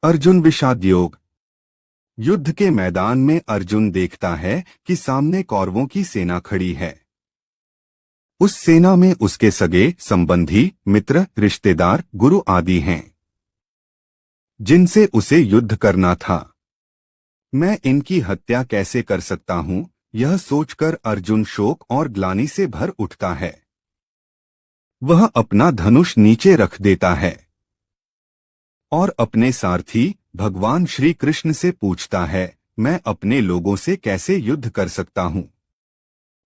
अर्जुन विषाद योग। युद्ध के मैदान में अर्जुन देखता है कि सामने कौरवों की सेना खड़ी है। उस सेना में उसके सगे संबंधी, मित्र, रिश्तेदार, गुरु आदि हैं, जिनसे उसे युद्ध करना था। मैं इनकी हत्या कैसे कर सकता हूं, यह सोचकर अर्जुन शोक और ग्लानि से भर उठता है। वह अपना धनुष नीचे रख देता है और अपने सारथी भगवान श्री कृष्ण से पूछता है, मैं अपने लोगों से कैसे युद्ध कर सकता हूं।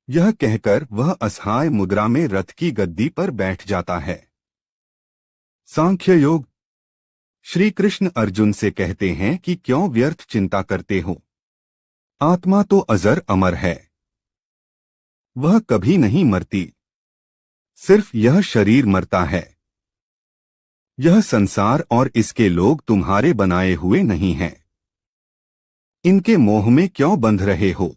यह कहकर वह असहाय मुद्रा में रथ की गद्दी पर बैठ जाता है। सांख्य योग। श्री कृष्ण अर्जुन से कहते हैं कि क्यों व्यर्थ चिंता करते हो, आत्मा तो अजर अमर है, वह कभी नहीं मरती, सिर्फ यह शरीर मरता है। यह संसार और इसके लोग तुम्हारे बनाए हुए नहीं हैं। इनके मोह में क्यों बंध रहे हो,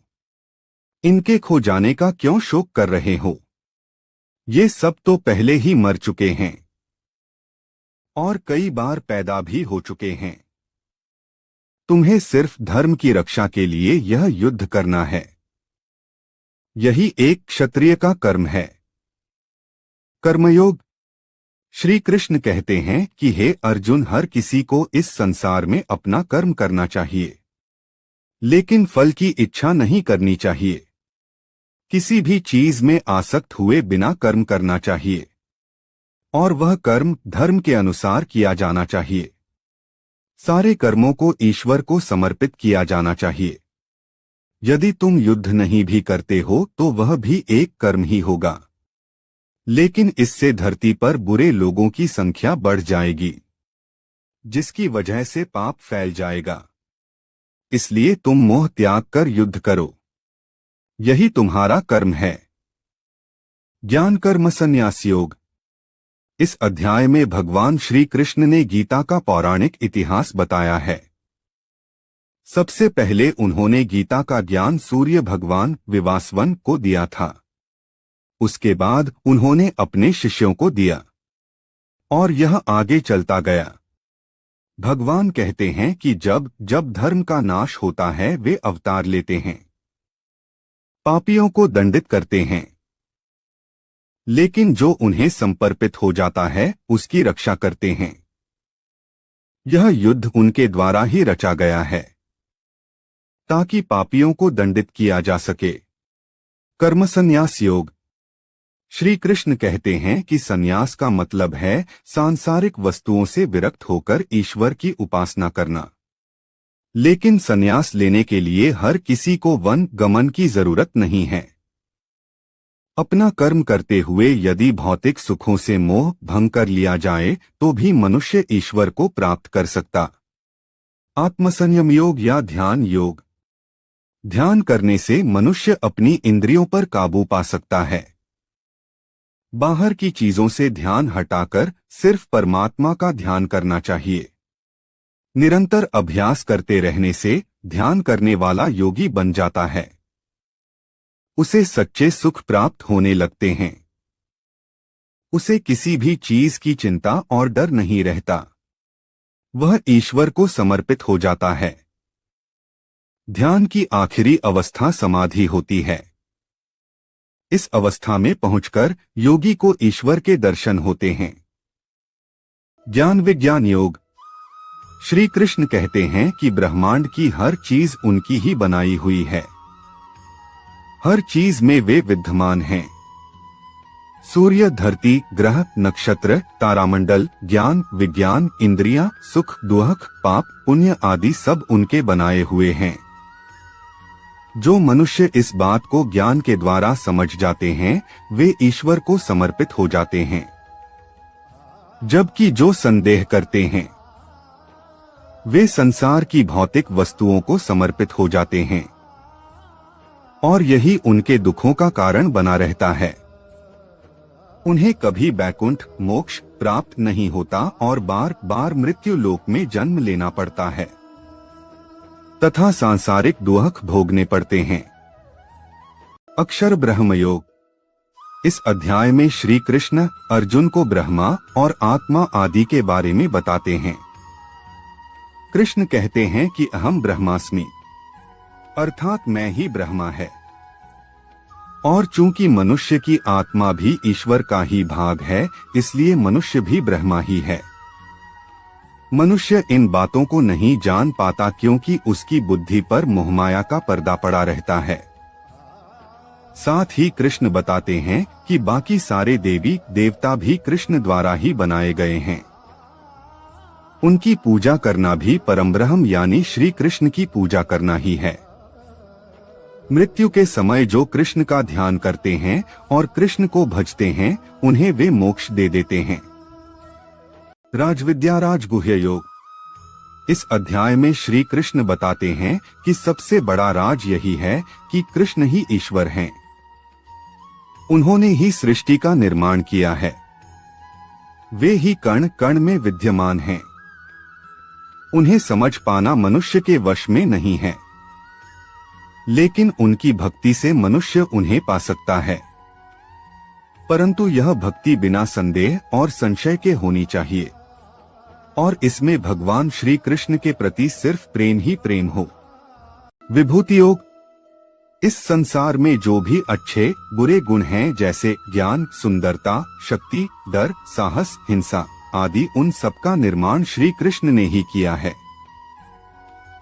इनके खो जाने का क्यों शोक कर रहे हो। ये सब तो पहले ही मर चुके हैं और कई बार पैदा भी हो चुके हैं। तुम्हें सिर्फ धर्म की रक्षा के लिए यह युद्ध करना है। यही एक क्षत्रिय का कर्म है। कर्मयोग। श्री कृष्ण कहते हैं कि हे अर्जुन, हर किसी को इस संसार में अपना कर्म करना चाहिए, लेकिन फल की इच्छा नहीं करनी चाहिए। किसी भी चीज में आसक्त हुए बिना कर्म करना चाहिए और वह कर्म धर्म के अनुसार किया जाना चाहिए। सारे कर्मों को ईश्वर को समर्पित किया जाना चाहिए। यदि तुम युद्ध नहीं भी करते हो तो वह भी एक कर्म ही होगा, लेकिन इससे धरती पर बुरे लोगों की संख्या बढ़ जाएगी, जिसकी वजह से पाप फैल जाएगा। इसलिए तुम मोह त्याग कर युद्ध करो, यही तुम्हारा कर्म है। ज्ञान कर्म संन्यास योग। इस अध्याय में भगवान श्री कृष्ण ने गीता का पौराणिक इतिहास बताया है। सबसे पहले उन्होंने गीता का ज्ञान सूर्य भगवान विवासवन को दिया था। उसके बाद उन्होंने अपने शिष्यों को दिया और यह आगे चलता गया। भगवान कहते हैं कि जब जब धर्म का नाश होता है वे अवतार लेते हैं, पापियों को दंडित करते हैं, लेकिन जो उन्हें समर्पित हो जाता है उसकी रक्षा करते हैं। यह युद्ध उनके द्वारा ही रचा गया है ताकि पापियों को दंडित किया जा सके। कर्म संन्यास योग। श्री कृष्ण कहते हैं कि संन्यास का मतलब है सांसारिक वस्तुओं से विरक्त होकर ईश्वर की उपासना करना। लेकिन संन्यास लेने के लिए हर किसी को वन गमन की जरूरत नहीं है। अपना कर्म करते हुए यदि भौतिक सुखों से मोह भंग कर लिया जाए तो भी मनुष्य ईश्वर को प्राप्त कर सकता। आत्मसंयम योग या ध्यान योग। ध्यान करने से मनुष्य अपनी इंद्रियों पर काबू पा सकता है। बाहर की चीजों से ध्यान हटाकर सिर्फ परमात्मा का ध्यान करना चाहिए। निरंतर अभ्यास करते रहने से ध्यान करने वाला योगी बन जाता है। उसे सच्चे सुख प्राप्त होने लगते हैं। उसे किसी भी चीज की चिंता और डर नहीं रहता। वह ईश्वर को समर्पित हो जाता है। ध्यान की आखिरी अवस्था समाधि होती है। इस अवस्था में पहुंचकर योगी को ईश्वर के दर्शन होते हैं। ज्ञान विज्ञान योग। श्री कृष्ण कहते हैं कि ब्रह्मांड की हर चीज उनकी ही बनाई हुई है। हर चीज में वे विद्यमान हैं। सूर्य, धरती, ग्रह, नक्षत्र, तारामंडल, ज्ञान, विज्ञान, इंद्रियां, सुख, दुख, पाप, पुण्य आदि सब उनके बनाए हुए हैं। जो मनुष्य इस बात को ज्ञान के द्वारा समझ जाते हैं वे ईश्वर को समर्पित हो जाते हैं, जबकि जो संदेह करते हैं वे संसार की भौतिक वस्तुओं को समर्पित हो जाते हैं और यही उनके दुखों का कारण बना रहता है। उन्हें कभी वैकुंठ मोक्ष प्राप्त नहीं होता और बार बार मृत्यु लोक में जन्म लेना पड़ता है तथा सांसारिक दुख भोगने पड़ते हैं। अक्षर ब्रह्म योग। इस अध्याय में श्री कृष्ण अर्जुन को ब्रह्मा और आत्मा आदि के बारे में बताते हैं। कृष्ण कहते हैं कि अहम ब्रह्मास्मि, अर्थात मैं ही ब्रह्मा है। और चूंकि मनुष्य की आत्मा भी ईश्वर का ही भाग है, इसलिए मनुष्य भी ब्रह्मा ही है। मनुष्य इन बातों को नहीं जान पाता क्योंकि उसकी बुद्धि पर मोहमाया का पर्दा पड़ा रहता है। साथ ही कृष्ण बताते हैं कि बाकी सारे देवी देवता भी कृष्ण द्वारा ही बनाए गए हैं। उनकी पूजा करना भी परमब्रह्म यानी श्री कृष्ण की पूजा करना ही है। मृत्यु के समय जो कृष्ण का ध्यान करते हैं और कृष्ण को भजते हैं, उन्हें वे मोक्ष दे देते हैं। राजविद्या राजगुह्य योग। इस अध्याय में श्री कृष्ण बताते हैं कि सबसे बड़ा राज यही है कि कृष्ण ही ईश्वर हैं। उन्होंने ही सृष्टि का निर्माण किया है। वे ही कण कण में विद्यमान हैं। उन्हें समझ पाना मनुष्य के वश में नहीं है, लेकिन उनकी भक्ति से मनुष्य उन्हें पा सकता है। परंतु यह भक्ति बिना संदेह और संशय के होनी चाहिए, और इसमें भगवान श्री कृष्ण के प्रति सिर्फ प्रेम ही प्रेम हो। विभूति योग। इस संसार में जो भी अच्छे बुरे गुण हैं, जैसे ज्ञान, सुंदरता, शक्ति, डर, साहस, हिंसा आदि, उन सबका निर्माण श्री कृष्ण ने ही किया है।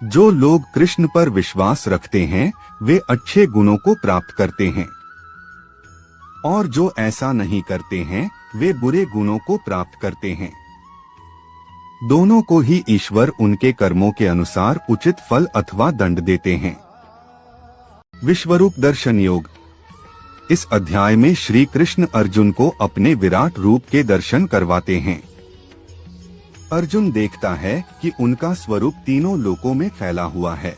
जो लोग कृष्ण पर विश्वास रखते हैं, वे अच्छे गुणों को प्राप्त करते हैं, और जो ऐसा नहीं करते हैं, वे बुरे गुणों को प्राप्त करते हैं। दोनों को ही ईश्वर उनके कर्मों के अनुसार उचित फल अथवा दंड देते हैं। विश्वरूप दर्शन योग। इस अध्याय में श्री कृष्ण अर्जुन को अपने विराट रूप के दर्शन करवाते हैं। अर्जुन देखता है कि उनका स्वरूप तीनों लोकों में फैला हुआ है।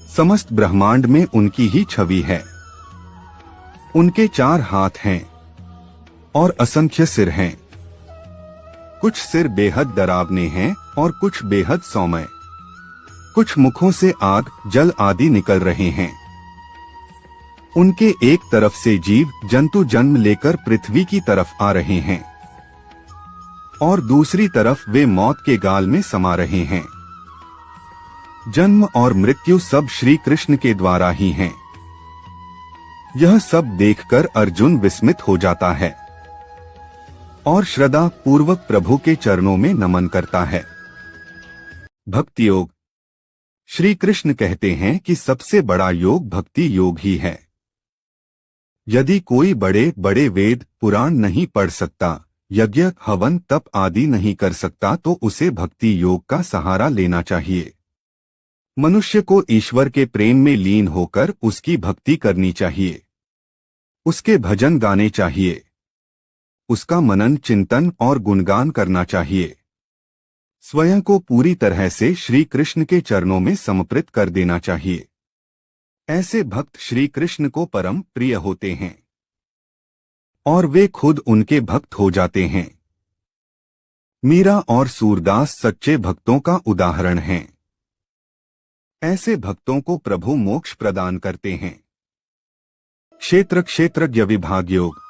समस्त ब्रह्मांड में उनकी ही छवि है। उनके 4 हाथ हैं और असंख्य सिर हैं। कुछ सिर बेहद डरावने हैं और कुछ बेहद सौम्य। कुछ मुखों से आग, जल आदि निकल रहे हैं। उनके एक तरफ से जीव जंतु जन्म लेकर पृथ्वी की तरफ आ रहे हैं, और दूसरी तरफ वे मौत के गाल में समा रहे हैं। जन्म और मृत्यु सब श्री कृष्ण के द्वारा ही हैं। यह सब देखकर अर्जुन विस्मित हो जाता है और श्रद्धा पूर्वक प्रभु के चरणों में नमन करता है। भक्ति योग। श्री कृष्ण कहते हैं कि सबसे बड़ा योग भक्ति योग ही है। यदि कोई बड़े बड़े वेद पुराण नहीं पढ़ सकता, यज्ञ, हवन, तप आदि नहीं कर सकता, तो उसे भक्ति योग का सहारा लेना चाहिए। मनुष्य को ईश्वर के प्रेम में लीन होकर उसकी भक्ति करनी चाहिए। उसके भजन गाने चाहिए। उसका मनन, चिंतन और गुणगान करना चाहिए। स्वयं को पूरी तरह से श्री कृष्ण के चरणों में समर्पित कर देना चाहिए। ऐसे भक्त श्री कृष्ण को परम प्रिय होते हैं और वे खुद उनके भक्त हो जाते हैं। मीरा और सूरदास सच्चे भक्तों का उदाहरण हैं। ऐसे भक्तों को प्रभु मोक्ष प्रदान करते हैं। क्षेत्र क्षेत्रज्ञ विभाग योग।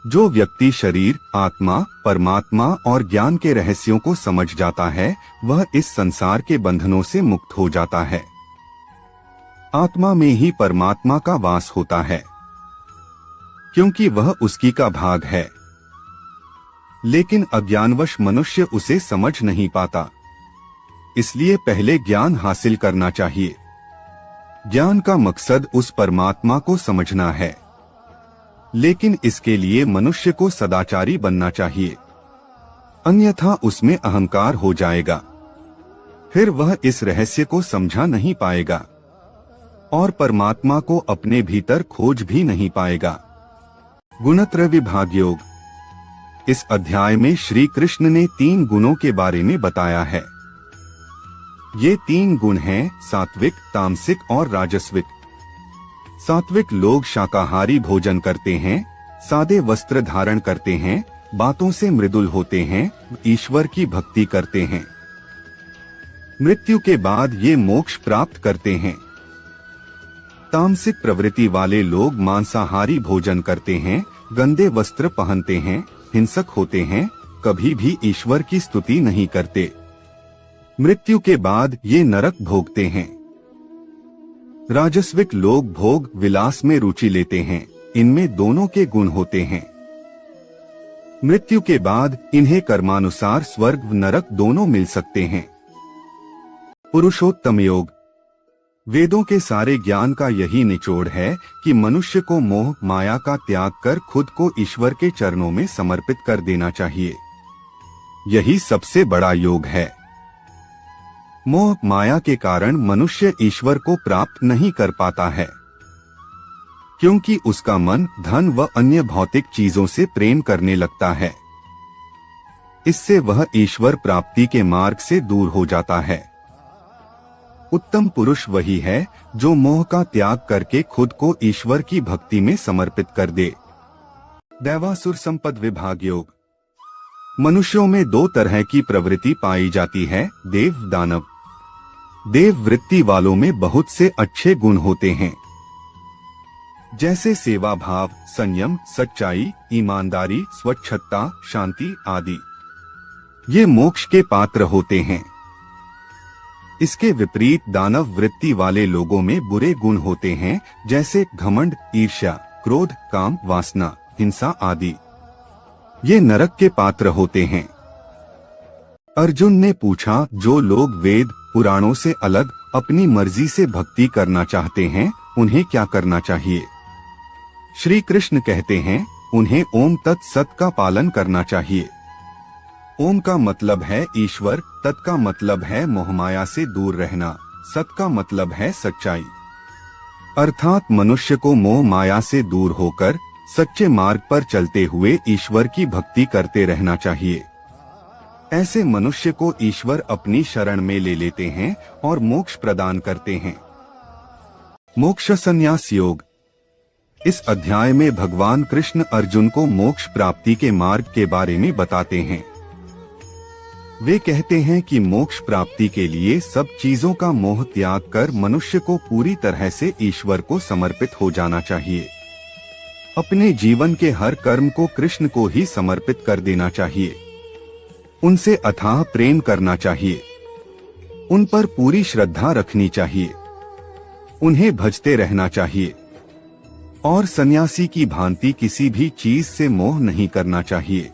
जो व्यक्ति शरीर, आत्मा, परमात्मा और ज्ञान के रहस्यों को समझ जाता है, वह इस संसार के बंधनों से मुक्त हो जाता है। आत्मा में ही परमात्मा का वास होता है, क्योंकि वह उसकी का भाग है। लेकिन अज्ञानवश मनुष्य उसे समझ नहीं पाता। इसलिए पहले ज्ञान हासिल करना चाहिए। ज्ञान का मकसद उस परमात्मा को समझना है, लेकिन इसके लिए मनुष्य को सदाचारी बनना चाहिए, अन्यथा उसमें अहंकार हो जाएगा। फिर वह इस रहस्य को समझा नहीं पाएगा और परमात्मा को अपने भीतर खोज भी नहीं पाएगा। गुणत्रय विभाग योग। इस अध्याय में श्री कृष्ण ने 3 गुणों के बारे में बताया है। ये 3 गुण हैं सात्विक, तामसिक और राजस्विक। सात्विक लोग शाकाहारी भोजन करते हैं, सादे वस्त्र धारण करते हैं, बातों से मृदुल होते हैं, ईश्वर की भक्ति करते हैं। मृत्यु के बाद ये मोक्ष प्राप्त करते हैं। तामसिक प्रवृत्ति वाले लोग मांसाहारी भोजन करते हैं, गंदे वस्त्र पहनते हैं, हिंसक होते हैं, कभी भी ईश्वर की स्तुति नहीं करते। मृत्यु के बाद ये नरक भोगते हैं। राजस्विक लोग भोग विलास में रुचि लेते हैं, इनमें दोनों के गुण होते हैं। मृत्यु के बाद इन्हें कर्मानुसार स्वर्ग व नरक दोनों मिल सकते हैं। पुरुषोत्तम योग। वेदों के सारे ज्ञान का यही निचोड़ है कि मनुष्य को मोह माया का त्याग कर खुद को ईश्वर के चरणों में समर्पित कर देना चाहिए। यही सबसे बड़ा योग है। मोह माया के कारण मनुष्य ईश्वर को प्राप्त नहीं कर पाता है, क्योंकि उसका मन धन व अन्य भौतिक चीजों से प्रेम करने लगता है। इससे वह ईश्वर प्राप्ति के मार्ग से दूर हो जाता है। उत्तम पुरुष वही है जो मोह का त्याग करके खुद को ईश्वर की भक्ति में समर्पित कर दे। दैवासुर संपद विभाग योग। मनुष्यों में दो तरह की प्रवृत्ति पाई जाती है, देव दानव। देव वृत्ति वालों में बहुत से अच्छे गुण होते हैं, जैसे सेवा भाव, संयम, सच्चाई, ईमानदारी, स्वच्छता, शांति आदि। ये मोक्ष के पात्र होते हैं। इसके विपरीत दानव वृत्ति वाले लोगों में बुरे गुण होते हैं, जैसे घमंड, ईर्ष्या, क्रोध, काम, वासना, हिंसा आदि। ये नरक के पात्र होते हैं। अर्जुन ने पूछा, जो लोग वेद पुराणों से अलग अपनी मर्जी से भक्ति करना चाहते हैं, उन्हें क्या करना चाहिए? श्री कृष्ण कहते हैं, उन्हें ओम तत्सत का पालन करना चाहिए। ओम का मतलब है ईश्वर, तत् का मतलब है मोहमाया से दूर रहना, सत का मतलब है सच्चाई। अर्थात मनुष्य को मोह माया से दूर होकर सच्चे मार्ग पर चलते हुए ईश्वर की भक्ति करते रहना चाहिए। ऐसे मनुष्य को ईश्वर अपनी शरण में ले लेते हैं और मोक्ष प्रदान करते हैं। मोक्ष संन्यास योग। इस अध्याय में भगवान कृष्ण अर्जुन को मोक्ष प्राप्ति के मार्ग के बारे में बताते हैं। वे कहते हैं कि मोक्ष प्राप्ति के लिए सब चीजों का मोह त्याग कर मनुष्य को पूरी तरह से ईश्वर को समर्पित हो जाना चाहिए। अपने जीवन के हर कर्म को कृष्ण को ही समर्पित कर देना चाहिए। उनसे अथाह प्रेम करना चाहिए। उन पर पूरी श्रद्धा रखनी चाहिए। उन्हें भजते रहना चाहिए और सन्यासी की भांति किसी भी चीज से मोह नहीं करना चाहिए।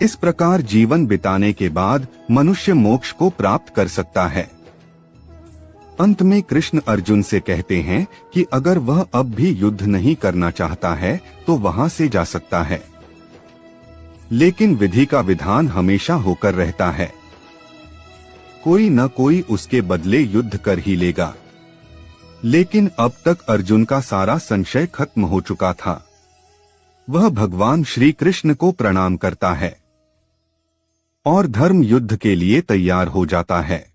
इस प्रकार जीवन बिताने के बाद मनुष्य मोक्ष को प्राप्त कर सकता है। अंत में कृष्ण अर्जुन से कहते हैं कि अगर वह अब भी युद्ध नहीं करना चाहता है तो वहां से जा सकता है, लेकिन विधि का विधान हमेशा होकर रहता है। कोई न कोई उसके बदले युद्ध कर ही लेगा। लेकिन अब तक अर्जुन का सारा संशय खत्म हो चुका था। वह भगवान श्री कृष्ण को प्रणाम करता है और धर्म युद्ध के लिए तैयार हो जाता है।